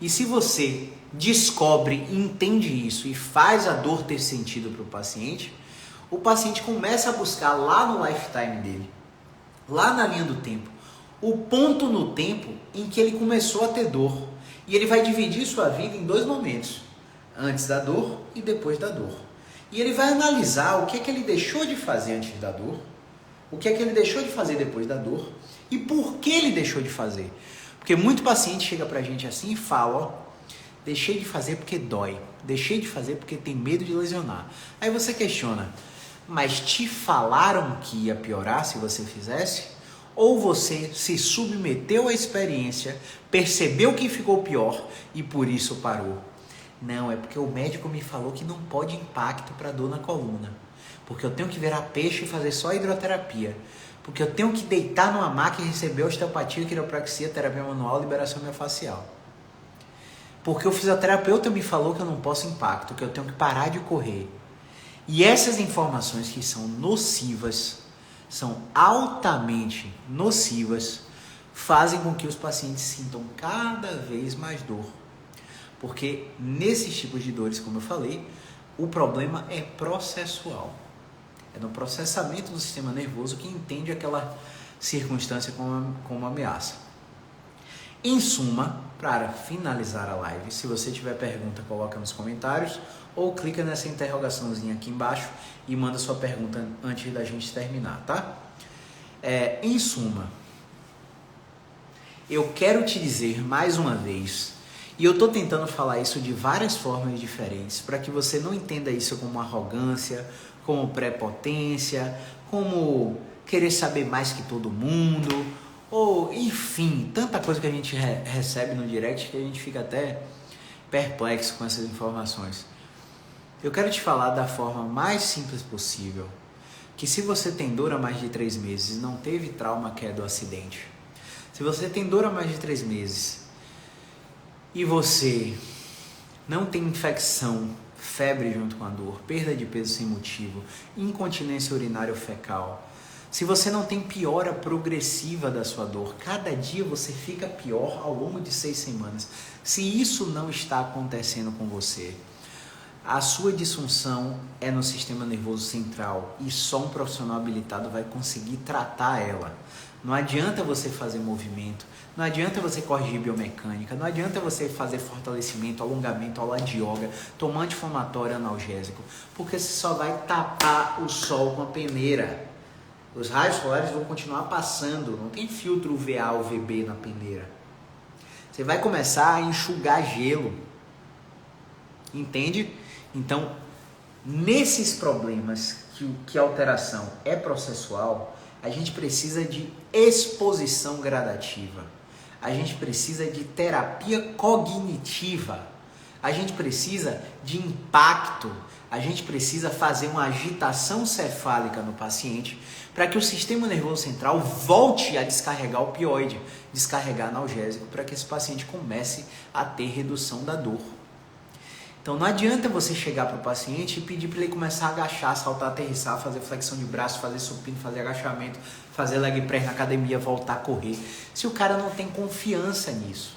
E se você descobre, entende isso e faz a dor ter sentido para o paciente começa a buscar lá no lifetime dele, lá na linha do tempo, o ponto no tempo em que ele começou a ter dor. E ele vai dividir sua vida em 2 momentos, antes da dor e depois da dor. E ele vai analisar o que é que ele deixou de fazer antes da dor, o que é que ele deixou de fazer depois da dor e por que ele deixou de fazer. Porque muito paciente chega pra gente assim e fala, ó, deixei de fazer porque dói, deixei de fazer porque tem medo de lesionar. Aí você questiona, mas te falaram que ia piorar se você fizesse? Ou você se submeteu à experiência, percebeu que ficou pior e por isso parou? Não, é porque o médico me falou que não pode impacto para dor na coluna. Porque eu tenho que virar peixe e fazer só hidroterapia. Porque eu tenho que deitar numa maca e receber osteopatia, quiropraxia, terapia manual, liberação miofascial. Porque o fisioterapeuta me falou que eu não posso impacto, que eu tenho que parar de correr. E essas informações que são nocivas, são altamente nocivas, fazem com que os pacientes sintam cada vez mais dor. Porque nesses tipos de dores, como eu falei, o problema é processual. É no processamento do sistema nervoso que entende aquela circunstância como uma ameaça. Em suma, para finalizar a live, se você tiver pergunta, coloca nos comentários ou clica nessa interrogaçãozinha aqui embaixo e manda sua pergunta antes da gente terminar, tá? Em suma, eu quero te dizer mais uma vez, e eu estou tentando falar isso de várias formas diferentes, para que você não entenda isso como arrogância, como prepotência, como querer saber mais que todo mundo, ou enfim, tanta coisa que a gente recebe no direct que a gente fica até perplexo com essas informações. Eu quero te falar da forma mais simples possível, que se você tem dor há mais de 3 meses e não teve trauma que é do acidente, se você tem dor há mais de 3 meses e você não tem infecção, febre junto com a dor, perda de peso sem motivo, incontinência urinária ou fecal, se você não tem piora progressiva da sua dor, cada dia você fica pior ao longo de 6 semanas, se isso não está acontecendo com você, a sua disfunção é no sistema nervoso central e só um profissional habilitado vai conseguir tratar ela. Não adianta você fazer movimento, não adianta você corrigir biomecânica, não adianta você fazer fortalecimento, alongamento, aula de yoga, tomar anti-inflamatório analgésico, porque você só vai tapar o sol com a peneira. Os raios solares vão continuar passando, não tem filtro UVA ou UVB na peneira. Você vai começar a enxugar gelo, entende? Então, nesses problemas que a alteração é processual, a gente precisa de exposição gradativa, a gente precisa de terapia cognitiva, a gente precisa de impacto, a gente precisa fazer uma agitação cefálica no paciente para que o sistema nervoso central volte a descarregar o opioide, descarregar analgésico, para que esse paciente comece a ter redução da dor. Então não adianta você chegar para o paciente e pedir para ele começar a agachar, saltar, aterrissar, fazer flexão de braço, fazer supino, fazer agachamento, fazer leg press na academia, voltar a correr, se o cara não tem confiança nisso.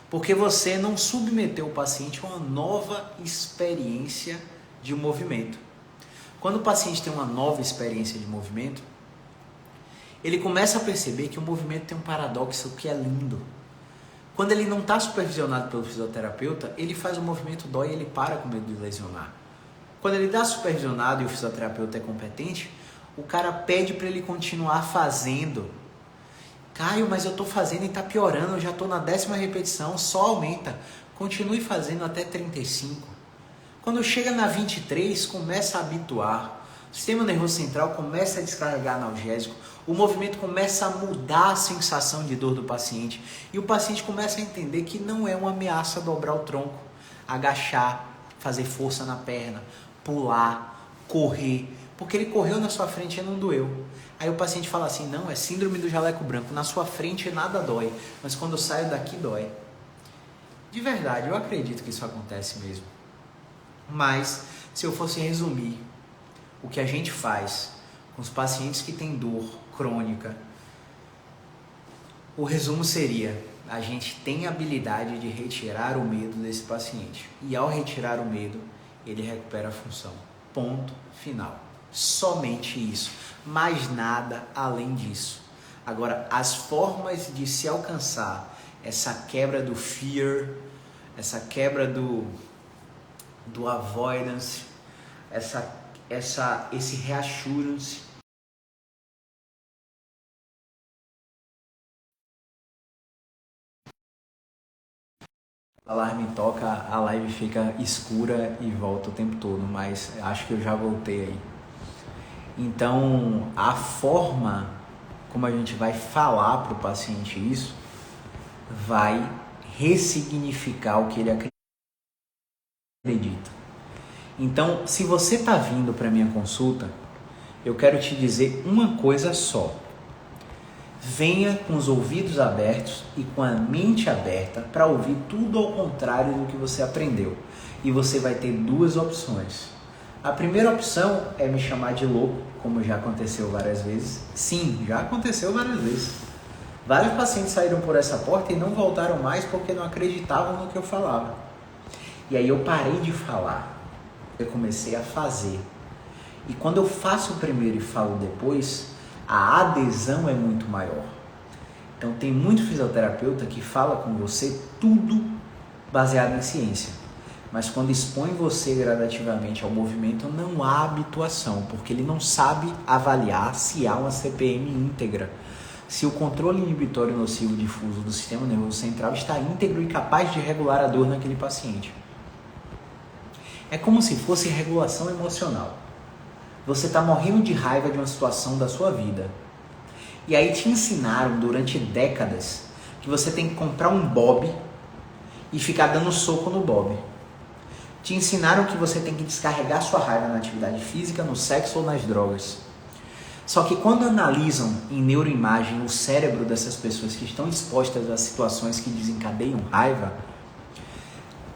Porque você não submeteu o paciente a uma nova experiência de movimento. Quando o paciente tem uma nova experiência de movimento, ele começa a perceber que o movimento tem um paradoxo que é lindo. Quando ele não está supervisionado pelo fisioterapeuta, ele faz o movimento, dói e ele para com medo de lesionar. Quando ele está supervisionado e o fisioterapeuta é competente, o cara pede para ele continuar fazendo. Caio, mas eu estou fazendo e está piorando, eu já estou na 10ª repetição, só aumenta. Continue fazendo até 35. Quando chega na 23, começa a habituar. O sistema nervoso central começa a descarregar analgésico, O movimento começa a mudar a sensação de dor do paciente e o paciente começa a entender que não é uma ameaça dobrar o tronco, agachar, fazer força na perna, pular, correr, porque ele correu na sua frente e não doeu. Aí o paciente fala assim, não, é síndrome do jaleco branco, na sua frente nada dói, mas quando eu saio daqui dói. De verdade, eu acredito que isso acontece mesmo. Mas, se eu fosse resumir o que a gente faz com os pacientes que têm dor crônica, o resumo seria, a gente tem a habilidade de retirar o medo desse paciente. E ao retirar o medo, ele recupera a função. Ponto final. Somente isso. Mais nada além disso. Agora, as formas de se alcançar essa quebra do fear, essa quebra do avoidance, esse reassurance. O alarme toca, a live fica escura e volta o tempo todo, mas acho que eu já voltei aí. Então, a forma como a gente vai falar para o paciente isso vai ressignificar o que ele acredita. Então, se você está vindo para minha consulta, eu quero te dizer uma coisa só. Venha com os ouvidos abertos e com a mente aberta para ouvir tudo ao contrário do que você aprendeu. E você vai ter duas opções. A primeira opção é me chamar de louco, como já aconteceu várias vezes. Sim, já aconteceu várias vezes. Vários pacientes saíram por essa porta e não voltaram mais porque não acreditavam no que eu falava. E aí eu parei de falar, eu comecei a fazer. E quando eu faço o primeiro e falo depois, a adesão é muito maior. Então tem muito fisioterapeuta que fala com você tudo baseado em ciência. Mas quando expõe você gradativamente ao movimento, não há habituação, porque ele não sabe avaliar se há uma CPM íntegra. Se o controle inibitório nocivo difuso do sistema nervoso central está íntegro e capaz de regular a dor naquele paciente. É como se fosse regulação emocional. Você está morrendo de raiva de uma situação da sua vida. E aí te ensinaram durante décadas que você tem que comprar um bob e ficar dando soco no bob. Te ensinaram que você tem que descarregar sua raiva na atividade física, no sexo ou nas drogas. Só que quando analisam em neuroimagem o cérebro dessas pessoas que estão expostas a situações que desencadeiam raiva,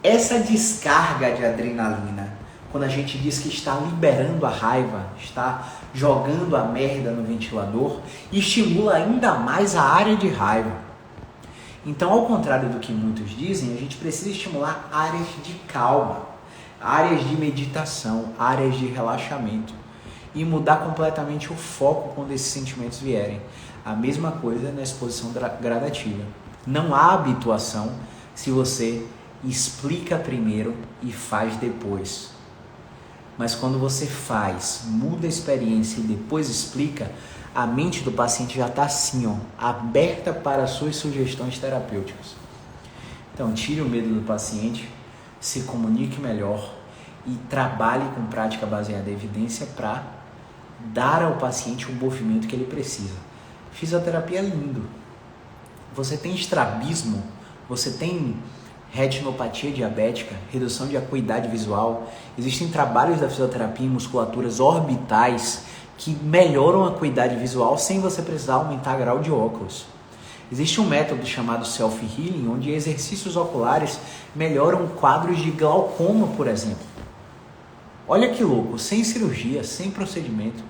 essa descarga de adrenalina, quando a gente diz que está liberando a raiva, está jogando a merda no ventilador, estimula ainda mais a área de raiva. Então, ao contrário do que muitos dizem, a gente precisa estimular áreas de calma, áreas de meditação, áreas de relaxamento e mudar completamente o foco quando esses sentimentos vierem. A mesma coisa na exposição gradativa. Não há habituação se você explica primeiro e faz depois. Mas quando você faz, muda a experiência e depois explica, a mente do paciente já está assim, ó, aberta para as suas sugestões terapêuticas. Então, tire o medo do paciente, se comunique melhor e trabalhe com prática baseada em evidência para dar ao paciente o movimento que ele precisa. Fisioterapia é lindo. Você tem estrabismo, você tem retinopatia diabética, redução de acuidade visual. Existem trabalhos da fisioterapia em musculaturas orbitais que melhoram a acuidade visual sem você precisar aumentar grau de óculos. Existe um método chamado self-healing, onde exercícios oculares melhoram quadros de glaucoma, por exemplo. Olha que louco, sem cirurgia, sem procedimento.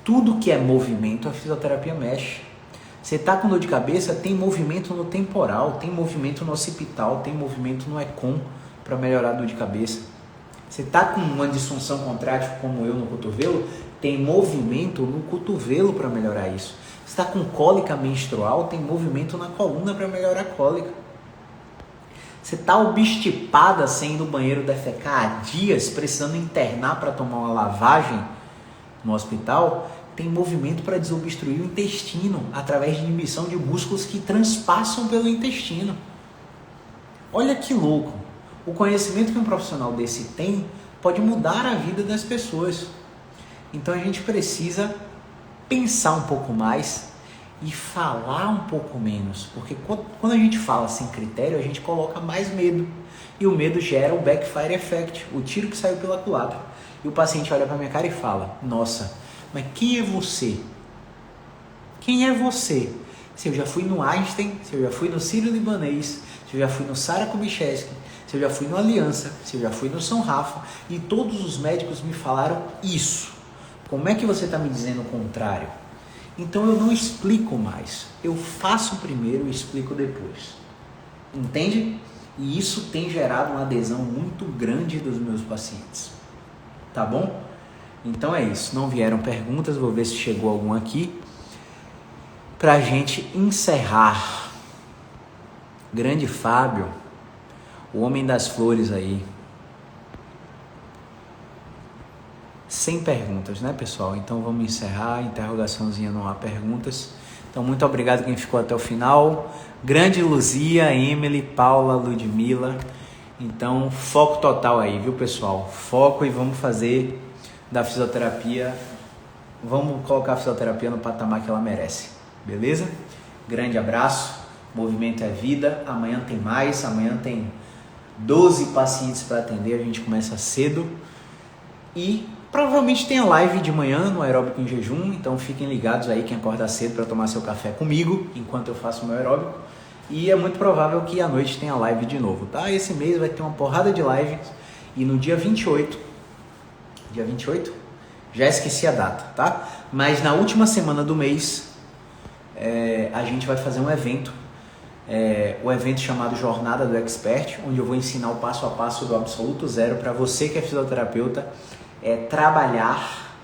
Tudo que é movimento, a fisioterapia mexe. Você está com dor de cabeça, tem movimento no temporal, tem movimento no occipital, tem movimento no ECOM para melhorar a dor de cabeça. Você está com uma disfunção contrátil como eu no cotovelo, tem movimento no cotovelo para melhorar isso. Você está com cólica menstrual, tem movimento na coluna para melhorar a cólica. Você está obstipada sem ir no banheiro defecar há dias, precisando internar para tomar uma lavagem no hospital, tem movimento para desobstruir o intestino através de inibição de músculos que transpassam pelo intestino. Olha que louco! O conhecimento que um profissional desse tem pode mudar a vida das pessoas. Então a gente precisa pensar um pouco mais e falar um pouco menos, porque quando a gente fala sem critério, a gente coloca mais medo, e o medo gera o backfire effect, o tiro que saiu pela culatra. E o paciente olha para minha cara e fala: nossa, mas quem é você? Quem é você? Se eu já fui no Einstein, se eu já fui no Sírio-Libanês, se eu já fui no Sara Kubitschek, se eu já fui no Aliança, se eu já fui no São Rafa, e todos os médicos me falaram isso. Como é que você está me dizendo o contrário? Então eu não explico mais. Eu faço primeiro e explico depois. Entende? E isso tem gerado uma adesão muito grande dos meus pacientes. Tá bom? Então é isso. Não vieram perguntas, vou ver se chegou algum aqui. Pra gente encerrar. Grande Fábio, o homem das flores aí. Sem perguntas, né, pessoal? Então vamos encerrar. Interrogaçãozinha, não há perguntas. Então muito obrigado quem ficou até o final. Grande Luzia, Emily, Paula, Ludmila. Então foco total aí, viu, pessoal? Foco, e vamos fazer da fisioterapia. Vamos colocar a fisioterapia no patamar que ela merece. Beleza? Grande abraço. Movimento é vida. Amanhã tem mais. Amanhã tem 12 pacientes para atender. A gente começa cedo. E provavelmente tem a live de manhã no Aeróbico em Jejum, então fiquem ligados aí quem acorda cedo para tomar seu café comigo, enquanto eu faço meu aeróbico. E é muito provável que à noite tenha live de novo, tá? Esse mês vai ter uma porrada de lives, e no dia 28, já esqueci a data, tá? Mas na última semana do mês, a gente vai fazer um evento, o evento chamado Jornada do Expert, onde eu vou ensinar o passo a passo do absoluto zero para você que é fisioterapeuta, trabalhar,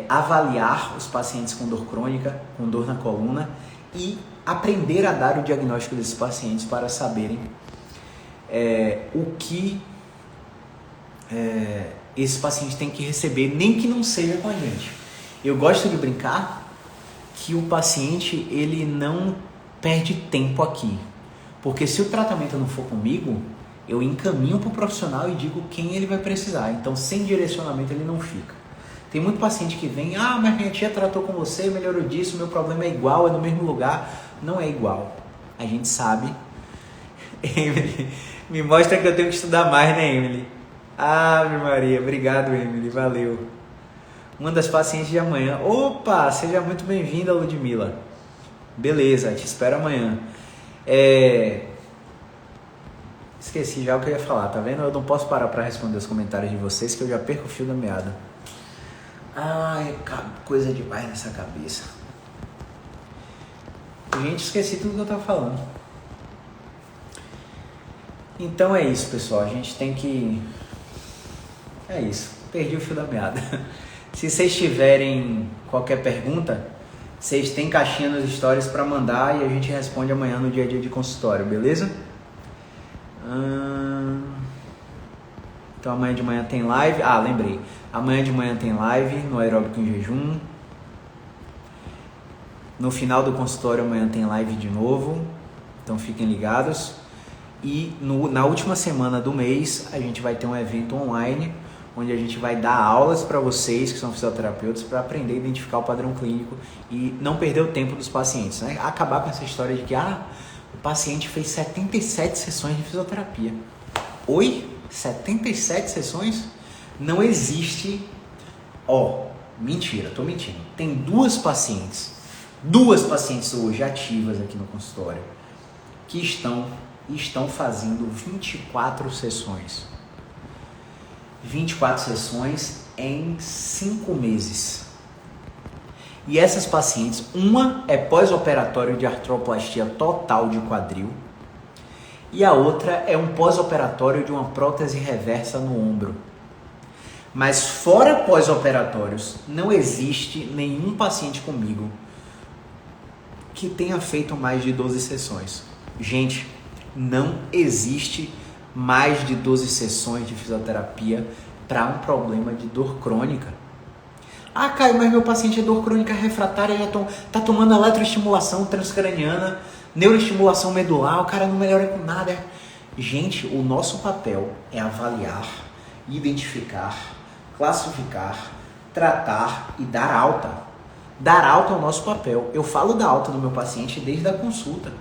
avaliar os pacientes com dor crônica, com dor na coluna, e aprender a dar o diagnóstico desses pacientes para saberem o que esse paciente tem que receber, nem que não seja com a gente. Eu gosto de brincar que o paciente ele não perde tempo aqui, porque se o tratamento não for comigo, eu encaminho para o profissional e digo quem ele vai precisar. Então, sem direcionamento, ele não fica. Tem muito paciente que vem, mas minha tia tratou com você, melhorou disso, meu problema é igual, é no mesmo lugar. Não é igual. A gente sabe. Emily, me mostra que eu tenho que estudar mais, né, Emily? Ave Maria, obrigado, Emily, valeu. Uma das pacientes de amanhã. Opa, seja muito bem-vinda, Ludmila. Beleza, te espero amanhã. Esqueci já o que eu ia falar, tá vendo? Eu não posso parar para responder os comentários de vocês, que eu já perco o fio da meada. Ai, coisa demais nessa cabeça. Gente, esqueci tudo que eu tava falando. Então é isso, pessoal. A gente tem que... É isso. Perdi o fio da meada. Se vocês tiverem qualquer pergunta, vocês têm caixinha nos stories para mandar e a gente responde amanhã no dia a dia de consultório, beleza? Então amanhã de manhã tem live. Lembrei. Amanhã de manhã tem live no Aeróbico em Jejum. No final do consultório amanhã tem live de novo. Então fiquem ligados. E na última semana do mês a gente vai ter um evento online, onde a gente vai dar aulas para vocês que são fisioterapeutas para aprender a identificar o padrão clínico e não perder o tempo dos pacientes, né? Acabar com essa história de que o paciente fez 77 sessões de fisioterapia. Oi? 77 sessões? Não existe. Mentira, tô mentindo. Tem duas pacientes hoje ativas aqui no consultório que estão fazendo 24 sessões. 24 sessões em 5 meses. E essas pacientes, uma é pós-operatório de artroplastia total de quadril e a outra é um pós-operatório de uma prótese reversa no ombro. Mas fora pós-operatórios, não existe nenhum paciente comigo que tenha feito mais de 12 sessões. Gente, não existe mais de 12 sessões de fisioterapia para um problema de dor crônica. Caio, mas meu paciente é dor crônica refratária, já tá tomando eletroestimulação transcraniana, neuroestimulação medular, o cara não melhora com nada. Gente, o nosso papel é avaliar, identificar, classificar, tratar e dar alta. Dar alta é o nosso papel. Eu falo da alta do meu paciente desde a consulta.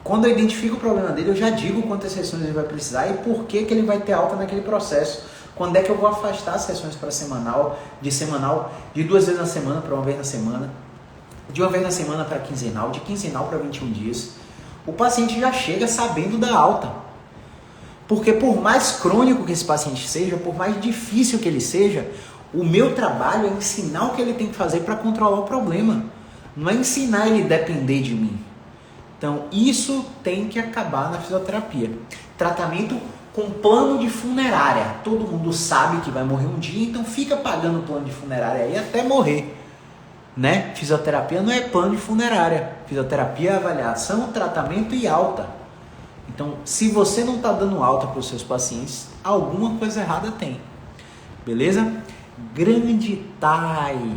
Quando eu identifico o problema dele, eu já digo quantas sessões ele vai precisar e por que ele vai ter alta naquele processo. Quando é que eu vou afastar as sessões para semanal, de 2 vezes na semana para 1 vez na semana, de 1 vez na semana para quinzenal, de quinzenal para 21 dias. O paciente já chega sabendo da alta. Porque por mais crônico que esse paciente seja, por mais difícil que ele seja, o meu trabalho é ensinar o que ele tem que fazer para controlar o problema. Não é ensinar ele a depender de mim. Então, isso tem que acabar na fisioterapia. Tratamento com plano de funerária. Todo mundo sabe que vai morrer um dia, então fica pagando plano de funerária aí até morrer. Né? Fisioterapia não é plano de funerária. Fisioterapia é avaliação, tratamento e alta. Então, se você não está dando alta para os seus pacientes, alguma coisa errada tem. Beleza? Grande Thay.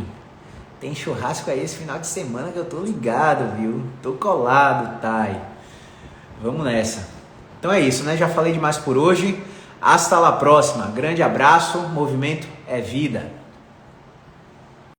Tem churrasco aí esse final de semana que eu tô ligado, viu? Tô colado, Thay. Vamos nessa. Então é isso, né? Já falei demais por hoje. Hasta la próxima. Grande abraço. Movimento é vida.